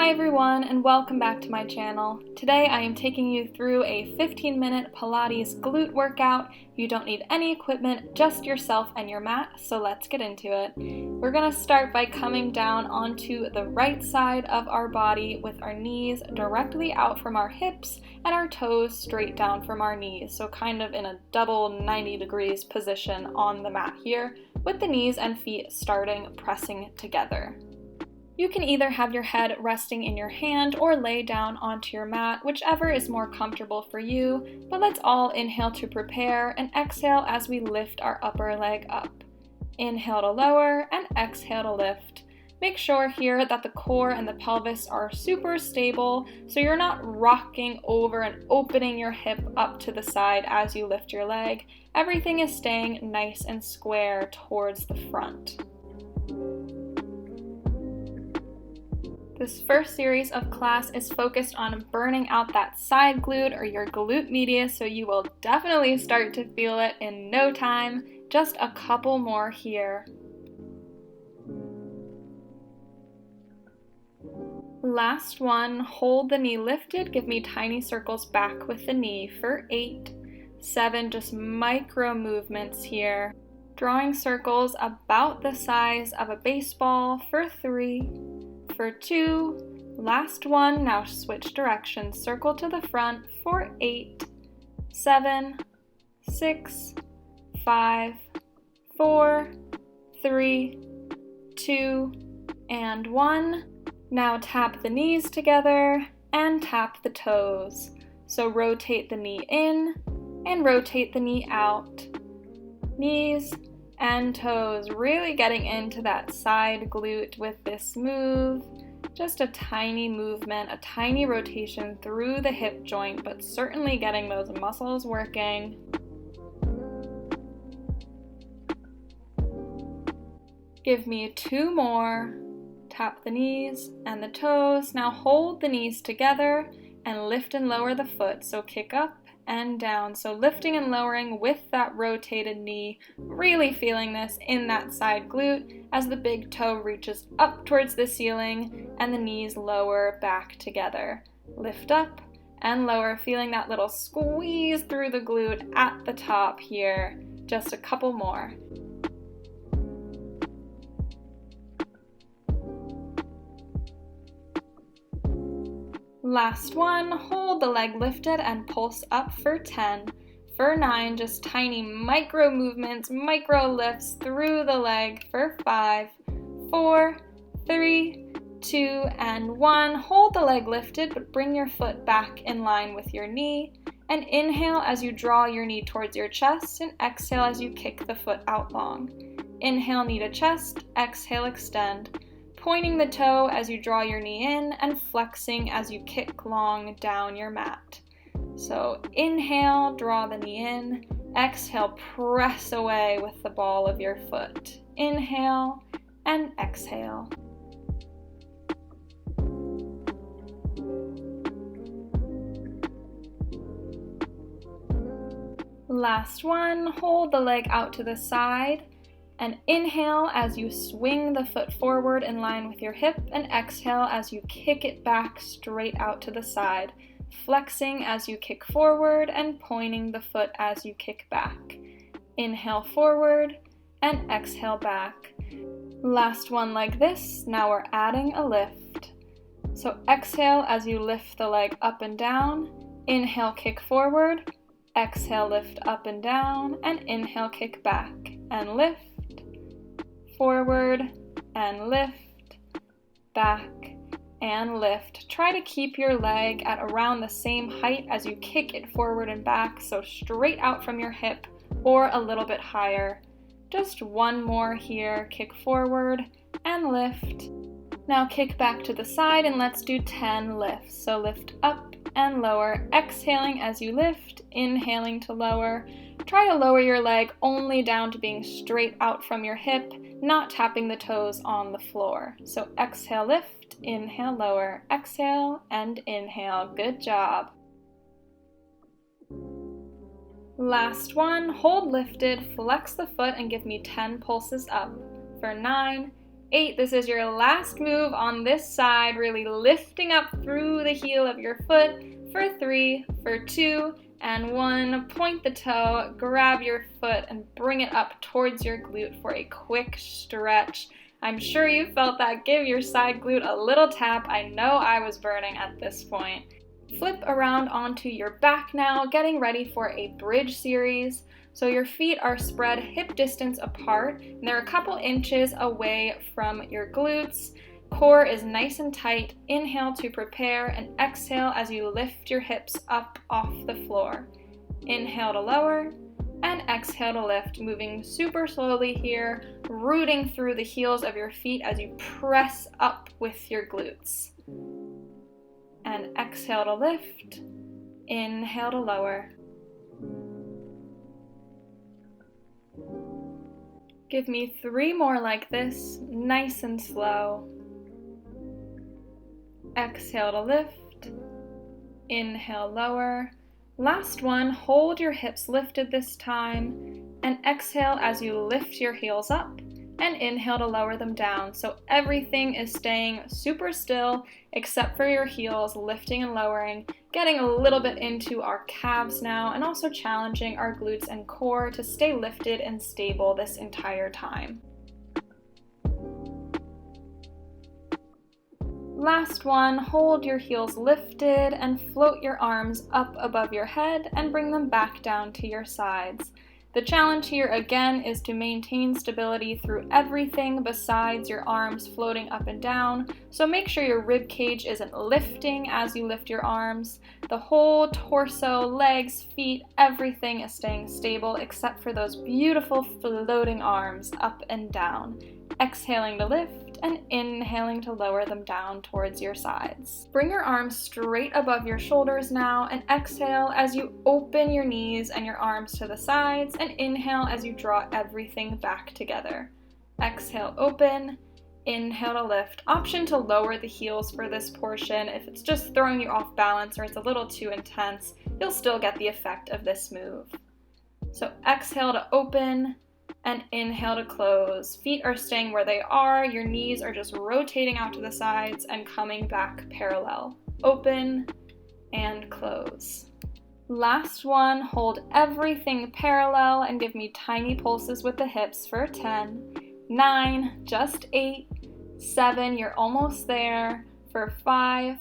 Hi everyone, and welcome back to my channel. Today I am taking you through a 15-minute Pilates glute workout. You don't need any equipment, just yourself and your mat, so let's get into it. We're going to start by coming down onto the right side of our body with our knees directly out from our hips and our toes straight down from our knees, so kind of in a double 90 degrees position on the mat here, with the knees and feet starting pressing together. You can either have your head resting in your hand or lay down onto your mat, whichever is more comfortable for you, but let's all inhale to prepare and exhale as we lift our upper leg up. Inhale to lower and exhale to lift. Make sure here that the core and the pelvis are super stable, so you're not rocking over and opening your hip up to the side as you lift your leg. Everything is staying nice and square towards the front. This first series of class is focused on burning out that side glute or your glute medius, so you will definitely start to feel it in no time. Just a couple more here. Last one, hold the knee lifted, give me tiny circles back with the knee for 8, 7, just micro movements here. Drawing circles about the size of a baseball for 3, for 2, last one, now switch directions, circle to the front for 8, 7, 6, 5, 4, 3, 2, and 1. Now tap the knees together and tap the toes. So rotate the knee in and rotate the knee out. Knees and toes, really getting into that side glute with this move. Just a tiny movement, a tiny rotation through the hip joint, but certainly getting those muscles working. Give me 2 more. Tap the knees and the toes. Now hold the knees together and lift and lower the foot. So kick up and down. So lifting and lowering with that rotated knee, really feeling this in that side glute as the big toe reaches up towards the ceiling and the knees lower back together. Lift up and lower, feeling that little squeeze through the glute at the top here. Just a couple more. Last one, hold the leg lifted and pulse up for 10. For 9, just tiny micro movements, micro lifts through the leg for 5, 4, 3, 2, and 1. Hold the leg lifted, but bring your foot back in line with your knee. And inhale as you draw your knee towards your chest, and exhale as you kick the foot out long. Inhale, knee to chest, exhale, extend. Pointing the toe as you draw your knee in and flexing as you kick long down your mat. So inhale, draw the knee in. Exhale, press away with the ball of your foot. Inhale and exhale. Last one, hold the leg out to the side. And inhale as you swing the foot forward in line with your hip, and exhale as you kick it back straight out to the side, flexing as you kick forward and pointing the foot as you kick back. Inhale forward and exhale back. Last one like this. Now we're adding a lift. So exhale as you lift the leg up and down. Inhale, kick forward. Exhale, lift up and down, and inhale, kick back and lift. Forward and lift, back and lift. Try to keep your leg at around the same height as you kick it forward and back, so straight out from your hip or a little bit higher. Just one more here. Kick forward and lift. Now kick back to the side and let's do 10 lifts. So lift up and lower, exhaling as you lift, inhaling to lower. Try to lower your leg only down to being straight out from your hip, not tapping the toes on the floor. So exhale, lift, inhale, lower, exhale, and inhale. Good job. Last one, hold lifted, flex the foot, and give me 10 pulses up. For 9, 8, this is your last move on this side, really lifting up through the heel of your foot. For 3, for 2, and 1, point the toe, grab your foot, and bring it up towards your glute for a quick stretch. I'm sure you felt that. Give your side glute a little tap. I know I was burning at this point. Flip around onto your back now, getting ready for a bridge series. So your feet are spread hip distance apart, and they're a couple inches away from your glutes. Core is nice and tight. Inhale to prepare, and exhale as you lift your hips up off the floor. Inhale to lower, and exhale to lift, moving super slowly here, rooting through the heels of your feet as you press up with your glutes. And exhale to lift, inhale to lower. Give me 3 more like this, nice and slow. Exhale to lift, inhale, lower. Last one, hold your hips lifted this time, and exhale as you lift your heels up, and inhale to lower them down. So everything is staying super still except for your heels lifting and lowering, getting a little bit into our calves now, and also challenging our glutes and core to stay lifted and stable this entire time. Last one, hold your heels lifted and float your arms up above your head and bring them back down to your sides. The challenge here again is to maintain stability through everything besides your arms floating up and down, so make sure your rib cage isn't lifting as you lift your arms. The whole torso, legs, feet, everything is staying stable except for those beautiful floating arms up and down. Exhaling to lift and inhaling to lower them down towards your sides. Bring your arms straight above your shoulders now, and exhale as you open your knees and your arms to the sides, and inhale as you draw everything back together. Exhale, open. Inhale to lift. Option to lower the heels for this portion. If it's just throwing you off balance or it's a little too intense, you'll still get the effect of this move. So exhale to open, and inhale to close. Feet are staying where they are, your knees are just rotating out to the sides and coming back parallel. Open and close. Last one, hold everything parallel and give me tiny pulses with the hips for 10, 9, just 8, 7, you're almost there, for 5,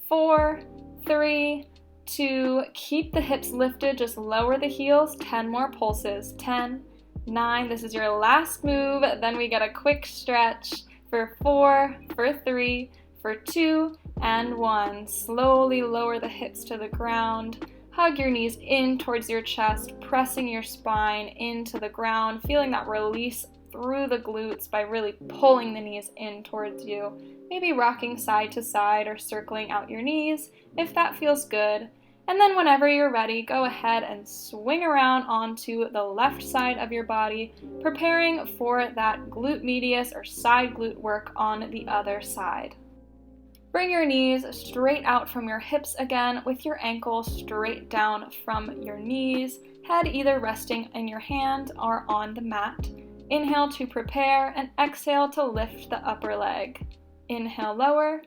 4, 3, 2, keep the hips lifted, just lower the heels, 10 more pulses, 10, 9, this is your last move, then we get a quick stretch for 4, for 3, for 2, and 1. Slowly lower the hips to the ground, hug your knees in towards your chest, pressing your spine into the ground, feeling that release through the glutes by really pulling the knees in towards you. Maybe rocking side to side or circling out your knees if that feels good. And then whenever you're ready, go ahead and swing around onto the left side of your body, preparing for that glute medius or side glute work on the other side. Bring your knees straight out from your hips again, with your ankles straight down from your knees, head either resting in your hand or on the mat. Inhale to prepare, and exhale to lift the upper leg. Inhale, lower,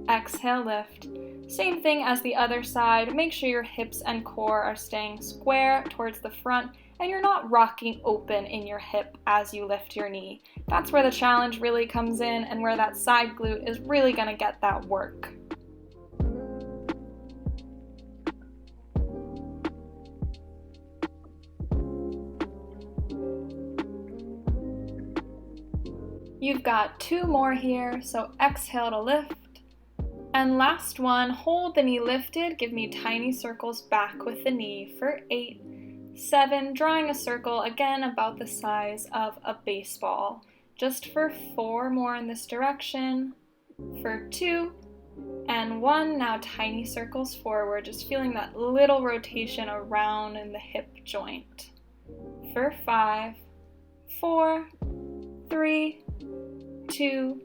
exhale, lift. Same thing as the other side. Make sure your hips and core are staying square towards the front and you're not rocking open in your hip as you lift your knee. That's where the challenge really comes in and where that side glute is really going to get that work. You've got 2 more here, so exhale to lift. And last one, hold the knee lifted, give me tiny circles back with the knee for 8, 7, drawing a circle again about the size of a baseball. Just for 4 more in this direction, for 2, and 1, now tiny circles forward, just feeling that little rotation around in the hip joint. For 5, 4, 3, 2,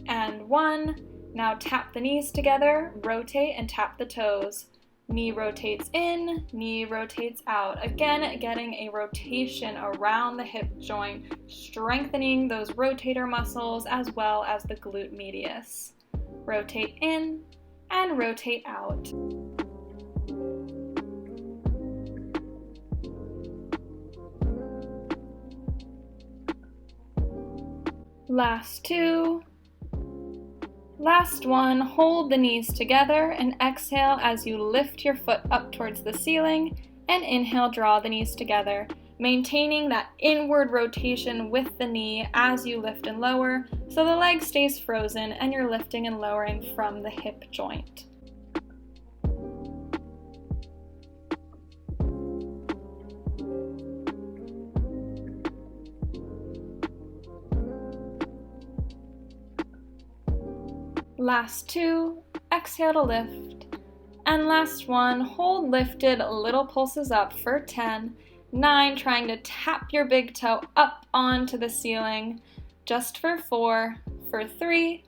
and 1. Now tap the knees together, rotate, and tap the toes. Knee rotates in, knee rotates out. Again, getting a rotation around the hip joint, strengthening those rotator muscles as well as the glute medius. Rotate in and rotate out. Last two. Last one, hold the knees together and exhale as you lift your foot up towards the ceiling, and inhale, draw the knees together, maintaining that inward rotation with the knee as you lift and lower, so the leg stays frozen and you're lifting and lowering from the hip joint. Last two, exhale to lift. And last one, hold lifted, little pulses up for 10, 9, trying to tap your big toe up onto the ceiling, just for 4, for 3,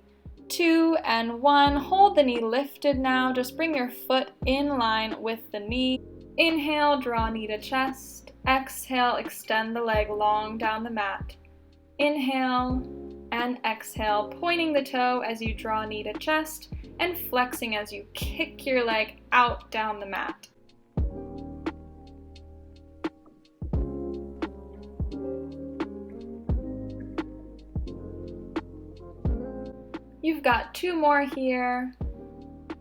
2, and 1. Hold the knee lifted now, just bring your foot in line with the knee. Inhale, draw knee to chest. Exhale, extend the leg long down the mat. Inhale and exhale, pointing the toe as you draw knee to chest and flexing as you kick your leg out down the mat. You've got 2 more here.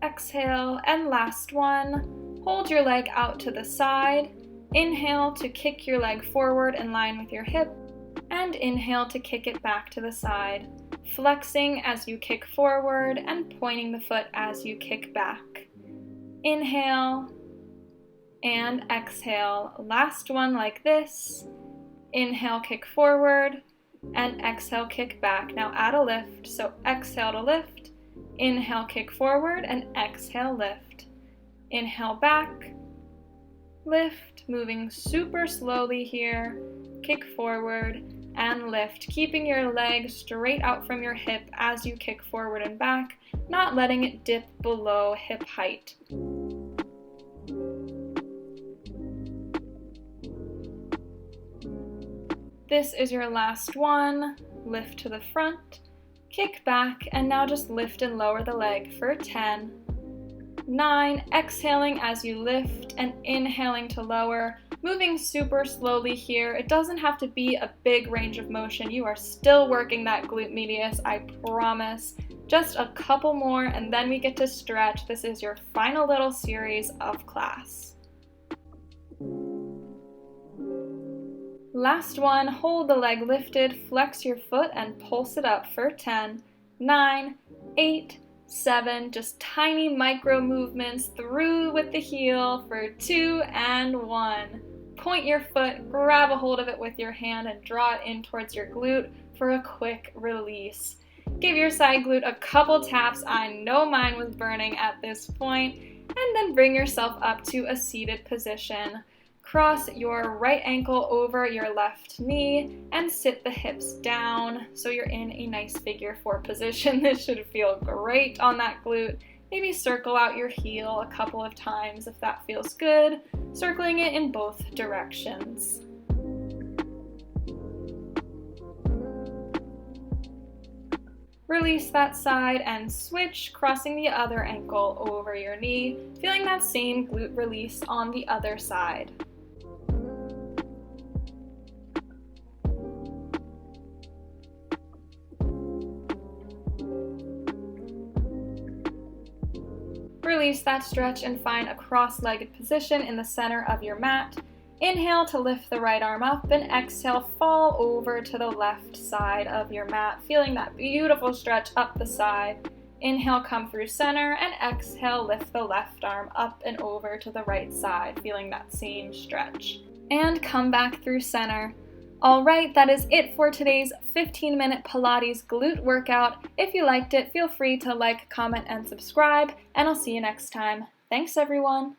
Exhale and last one. Hold your leg out to the side. Inhale to kick your leg forward in line with your hip. And inhale to kick it back to the side, flexing as you kick forward and pointing the foot as you kick back. Inhale and exhale. Last one like this. Inhale, kick forward, and exhale, kick back. Now add a lift, so exhale to lift, inhale, kick forward, and exhale, lift. Inhale back, lift, moving super slowly here, kick forward, and lift, keeping your leg straight out from your hip as you kick forward and back, not letting it dip below hip height. This is your last one. Lift to the front, kick back, and now just lift and lower the leg for 10, 9, exhaling as you lift and inhaling to lower, moving super slowly here. It doesn't have to be a big range of motion. You are still working that glute medius, I promise. Just a couple more and then we get to stretch. This is your final little series of class. Last one, hold the leg lifted, flex your foot and pulse it up for 10, 9, 8, 7, just tiny micro movements through with the heel for 2 and 1. Point your foot, grab a hold of it with your hand and draw it in towards your glute for a quick release. Give your side glute a couple taps. I know mine was burning at this point. And then bring yourself up to a seated position. Cross your right ankle over your left knee and sit the hips down so you're in a nice figure 4 position. This should feel great on that glute. Maybe circle out your heel a couple of times if that feels good, circling it in both directions. Release that side and switch, crossing the other ankle over your knee, feeling that same glute release on the other side. Release that stretch and find a cross-legged position in the center of your mat. Inhale to lift the right arm up and exhale, fall over to the left side of your mat, feeling that beautiful stretch up the side. Inhale, come through center, and exhale, lift the left arm up and over to the right side, feeling that same stretch. And come back through center. All right, that is it for today's 15-minute Pilates glute workout. If you liked it, feel free to like, comment, and subscribe, and I'll see you next time. Thanks, everyone.